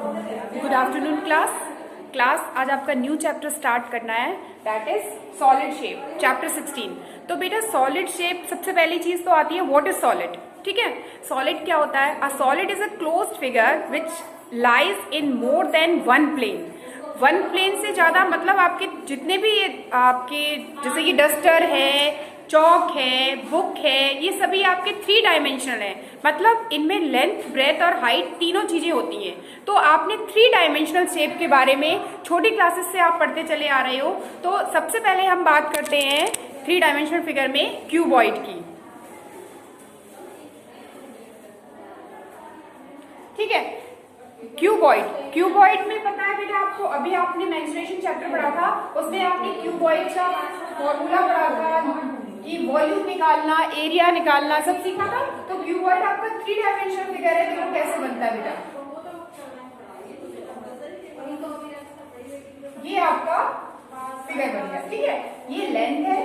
Good afternoon class आज आपका new chapter start करना है, that is solid shape, chapter 16। तो बेटा सॉलिड शेप सबसे पहली चीज तो आती है व्हाट इज सॉलिड। ठीक है, सॉलिड क्या होता है? A solid is a closed figure which lies in more than one plane. One plane से ज्यादा मतलब आपके जितने भी आपके जैसे कि डस्टर है, चौक है, बुक है, ये सभी आपके 3 डायमेंशनल है। मतलब इनमें लेंथ, ब्रेथ और हाइट तीनों चीजें होती हैं। तो आपने 3 डायमेंशनल शेप के बारे में छोटी क्लासेस से आप पढ़ते चले आ रहे हो। तो सबसे पहले हम बात करते हैं 3 डायमेंशनल फिगर में क्यूबॉइड की। ठीक है, क्यूबॉइड में पता है बेटा आपको, अभी आपने मेंस्ट्रुएशन चैप्टर पढ़ा था, उसमें आपने क्यूबॉइड का फॉर्मूला पढ़ा था कि वॉल्यूम निकालना, एरिया निकालना, सब सीखा था। तो क्यूबॉइड आपका 3 डायमेंशनल फिगर है। तो कैसे बनता है बेटा? ये आपका फिगर बन गया। ठीक है, ये लेंथ है,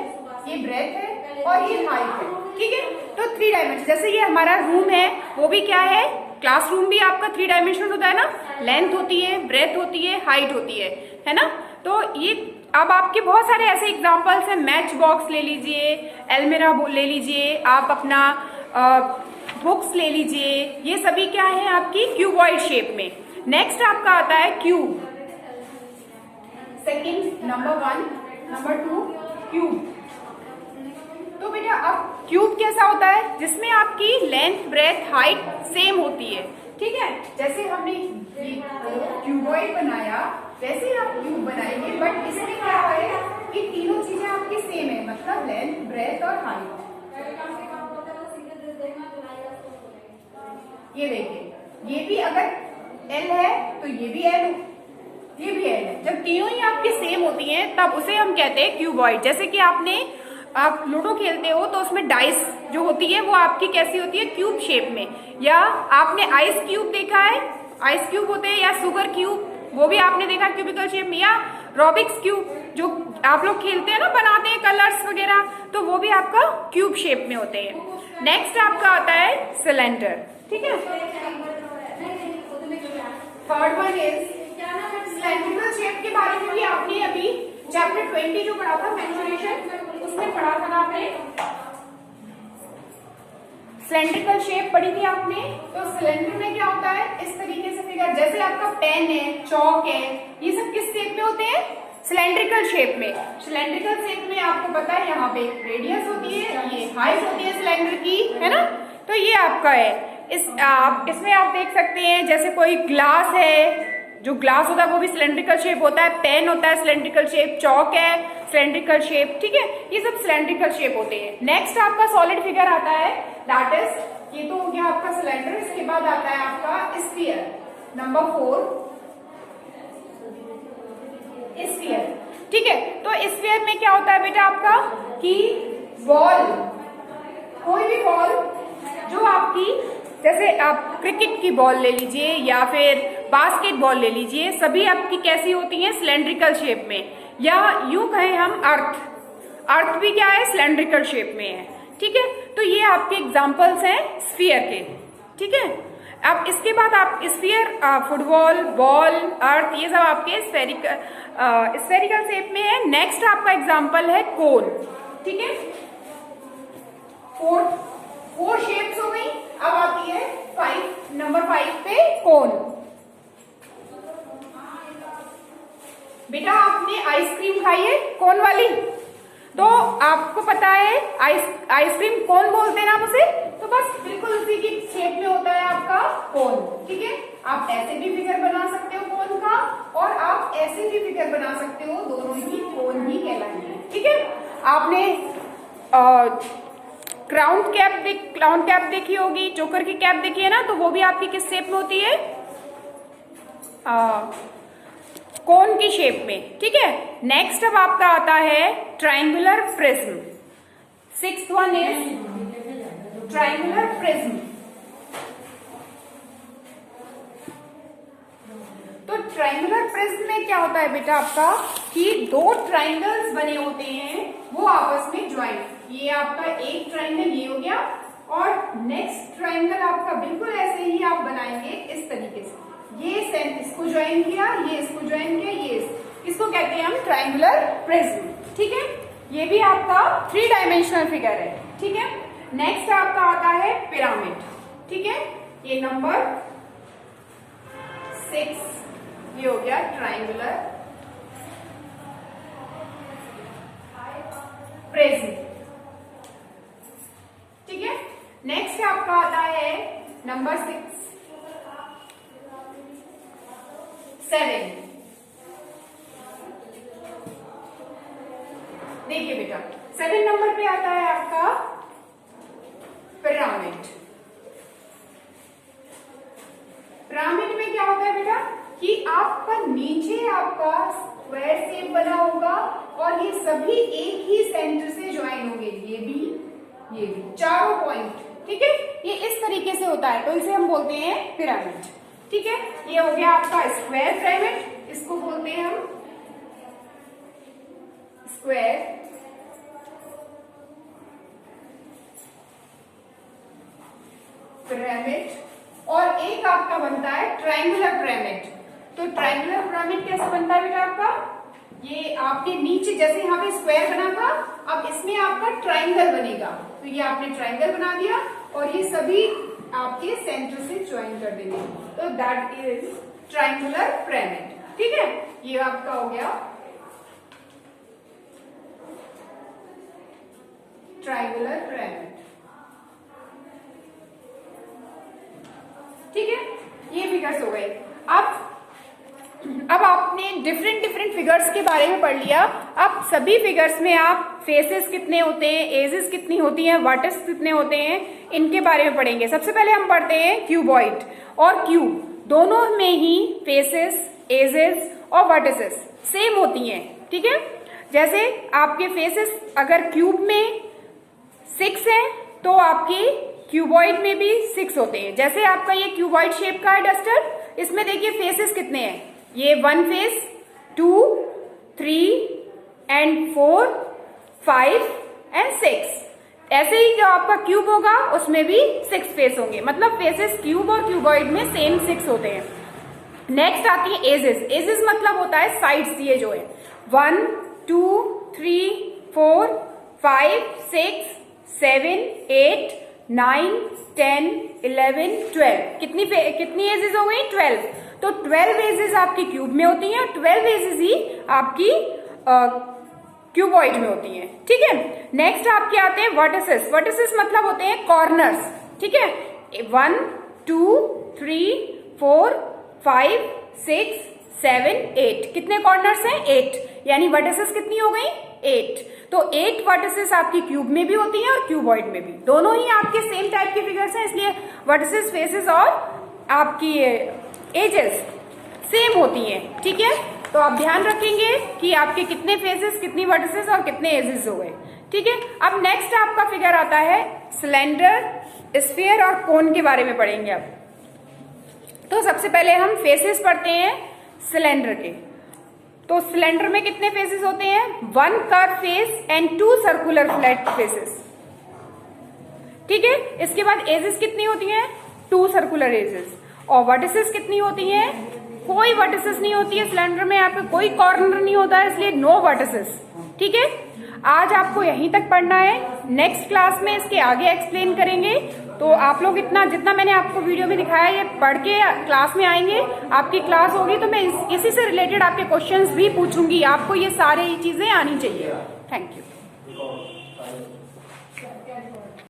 ये ब्रेथ है और ये हाइट है। ठीक है, तो 3 डायमेंशन। जैसे ये हमारा रूम है, वो भी क्या है? क्लासरूम भी आपका 3 डायमेंशन होता है ना। लेंथ होती है, ब्रेथ होती है, हाइट होती है ना। तो ये अब आपके बहुत सारे ऐसे एग्जांपल्स हैं। मैच बॉक्स ले लीजिए, एल्मेरा ले लीजिए, आप अपना बुक्स ले लीजिए, ये सभी क्या है आपकी क्यूबॉइड शेप में। नेक्स्ट आपका आता है cube. Second, number 1, number 2 cube. तो बेटा अब क्यूब कैसा होता है? जिसमें आपकी लेंथ, ब्रेथ, हाइट सेम होती है। ठीक है, जैसे हमने क्यूबॉइड बनाया वैसे ही आप क्यूब बनाएंगे, बट इसमें क्या है कि तीनों चीजें आपकी सेम है, मतलब लेंथ, ब्रेथ और हाइट। ये देखिए, ये भी अगर L है तो ये भी L, ये भी L है। जब तीनों ही आपकी सेम होती हैं तब उसे हम कहते हैं क्यूबॉइड। जैसे कि आप लूडो खेलते हो तो उसमें डाइस जो होती है वो आपकी कैसी होती है? क्यूब शेप में। या आपने आइस क्यूब देखा है, आइस क्यूब होते हैं, या शुगर क्यूब, वो भी आपने देखा क्यूबिकल शेप में। या रॉबिक्स क्यूब जो आप लोग खेलते हैं ना, बनाते हैं कलर्स वगैरह, तो वो भी आपका क्यूब शेप में होते हैं। नेक्स्ट आपका आता है सिलेंडर। ठीक है, third one is cylindrical shape के बारे में भी आपने अभी चैप्टर 20 जो पढ़ा था मेंस्ट्रुएशन, उसमें पढ़ा था आपने। सिलेंड्रिकल शेप पढ़ी थी आपने। तो सिलेंडर में क्या होता है? इस तरीके से फिगर, जैसे आपका पेन है, चौक है, ये सब किस शेप में होते हैं? सिलेंड्रिकल शेप में। सिलेंड्रिकल शेप में आपको पता है यहाँ पे रेडियस होती है, ये हाइट होती है सिलेंडर की, है ना। तो ये आपका है। इसमें आप देख सकते हैं जैसे कोई ग्लास है, जो ग्लास होता है वो भी सिलेंड्रिकल शेप होता है, पेन होता है सिलेंड्रिकल शेप, चौक है सिलेंड्रिकल शेप। ठीक है, ये सब सिलेंड्रिकल शेप होते हैं। नेक्स्ट आपका सॉलिड फिगर आता है, दैट इज, ये तो हो गया आपका सिलेंडर। इसके बाद आता है आपका स्फीयर, नंबर 4 स्फीयर। ठीक है, तो स्फीयर में क्या होता है बेटा आपका कि बॉल, कोई भी बॉल जो आपकी, जैसे आप क्रिकेट की बॉल ले लीजिए या फिर बास्केटबॉल ले लीजिए, सभी आपकी कैसी होती हैं? सिलेंड्रिकल शेप में। या यूं कहें हम अर्थ भी क्या है? सिलेंड्रिकल शेप में है। ठीक है, तो ये आपके एग्जांपल्स हैं स्फीयर के। ठीक है, अब इसके बाद आप स्फीयर, फुटबॉल, बॉल, अर्थ, ये सब आपके स्फेरिकल शेप में है। नेक्स्ट आपका एग्जांपल है कोन। ठीक है, 4 शेप्स हो गई। अब आती है 5, नंबर 5 पे कोन। बेटा आपने आइसक्रीम खाई है कोन वाली, तो आपको पता है आइसक्रीम कोन बोलते हैं ना उसे। तो बस बिल्कुल उसी की शेप में होता है आपका कोन। ठीक है, आप ऐसे भी फिगर बना सकते हो कोन का, और आप ऐसे भी फिगर बना सकते हो, दोनों ही कोन ही कहलाएंगे। ठीक है, आपने क्राउन कैप देखी होगी, जोकर की कैप देखी है ना, तो वो भी आपकी किस शेप में होती है? कोन की शेप में। ठीक है, नेक्स्ट अब आपका आता है triangular prism. 6th one is triangular prism. तो ट्रायंगुलर प्रिज्म में क्या होता है बेटा आपका कि 2 ट्रायंगल्स बने होते हैं, वो आपस में ज्वाइंट। ये आपका एक ट्रायंगल ये हो गया, और नेक्स्ट ट्रायंगल आपका बिल्कुल ऐसे ही आप बनाएंगे इस तरीके से। ये इसको ज्वाइन किया, ये इसको ज्वाइन किया, ये इसको कहते हैं हम ट्राइंगुलर प्रिज्म। ठीक है, ये भी आपका 3 डायमेंशनल फिगर है। ठीक है, नेक्स्ट आपका आता है पिरामिड। ठीक है, ये नंबर 6 ये हो गया ट्राइंगुलर प्रिज्म। ठीक है, नेक्स्ट आपका आता है नंबर 7। देखिए बेटा 7 नंबर पे आता है आपका पिरामिड। पिरामिड में क्या होता है बेटा कि आपका नीचे आपका स्क्वायर शेप बना होगा और ये सभी एक ही सेंटर से ज्वाइन होंगे, ये भी चारों पॉइंट। ठीक है, ये इस तरीके से होता है, तो इसे हम बोलते हैं पिरामिड। ठीक है, ये हो गया आपका स्क्वायर पिरामिड, इसको बोलते हैं हम स्क्वायर पिरामिड। और एक आपका बनता है ट्रायंगुलर पिरामिड। तो ट्रायंगुलर पिरामिड कैसे बनता है बेटा आपका, ये आपके नीचे जैसे यहाँ पे स्क्वायर बना था, अब इसमें आपका ट्रायंगल बनेगा। तो ये आपने ट्रायंगल बना दिया और ये सभी आपके सेंटर से ज्वाइन कर देंगे, तो दैट इज ट्रायंगुलर पिरामिड। ठीक है, ये आपका हो गया ट्रायंगुलर पिरामिड। ठीक है, ये फिगर्स हो गए। अब आपने डिफरेंट फिगर्स के बारे में पढ़ लिया। अब सभी फिगर्स में आप फेसेस कितने होते हैं, एजेस कितनी होती हैं, वर्टिसेस कितने होते हैं, इनके बारे में पढ़ेंगे। सबसे पहले हम पढ़ते हैं क्यूबॉइड और क्यूब, दोनों में ही फेसेस, एजेस और वर्टिसेस सेम होती हैं। ठीक है, जैसे आपके फेसेस अगर क्यूब में 6 है तो आपकी क्यूबॉइड में भी 6 होते हैं। जैसे आपका ये क्यूबॉइड शेप का है डस्टर, इसमें देखिए फेसेस कितने हैं, ये 1 फेस, 2, 3 एंड 4, 5 एंड 6। ऐसे ही जो आपका क्यूब होगा उसमें भी 6 फेस होंगे, मतलब फेसेस क्यूब और क्यूबॉइड में सेम 6 होते हैं। नेक्स्ट आती है एजेस। एजेस मतलब होता है साइड्स, ये जो है 1, 2, 3, 4, 5, 6, 7, 8, 9, 10, 11, 12। कितनी एजेस हो गई? 12। तो 12 एजेस आपकी क्यूब में होती हैं और 12 एजेस ही आपकी क्यूबॉइड में होती हैं। ठीक है, नेक्स्ट आपके आते हैं वर्टिसेस। वर्टिसेस मतलब होते हैं कॉर्नर्स। ठीक है, 1, 2, 3, 4, 5, 6, 7, 8। कितने कॉर्नर्स हैं? 8, यानी वर्टिसेस कितनी हो गई? 8। तो 8 वर्टिसेस आपकी क्यूब में भी होती हैं और क्यूबॉइड में भी, दोनों ही आपके सेम टाइप के फिगर्स हैं, इसलिए वर्टिसेस, फेसेस और आपकी एजेस सेम होती हैं। ठीक है, तो आप ध्यान रखेंगे कि आपके कितने फेसेस, कितनी वर्टिसेस और कितने एजेस हो गए। ठीक है, अब नेक्स्ट आपका फिगर आता है सिलेंडर, स्फीयर और कोन के बारे में पढ़ेंगे अब। तो सबसे पहले हम फेसेस पढ़ते हैं सिलेंडर के। तो सिलेंडर में कितने फेसेस होते हैं? 1 curve face and 2 circular flat faces. ठीक है, इसके बाद एजेस कितनी होती हैं? 2 सर्कुलर एजेस। और वर्टिसेस कितनी होती हैं? कोई वर्टिसेस नहीं होती है सिलेंडर में, यहाँ पे कोई कॉर्नर नहीं होता है, इसलिए नो वर्टिसेस। ठीक है, आज आपको यहीं तक पढ़ना है, नेक्स्ट क्लास में इसके आगे एक्सप्लेन करेंगे। तो आप लोग जितना मैंने आपको वीडियो में दिखाया ये पढ़ के क्लास में आएंगे, आपकी क्लास होगी तो मैं इसी से रिलेटेड आपके क्वेश्चंस भी पूछूंगी, आपको ये सारी चीजें आनी चाहिए। Thank you.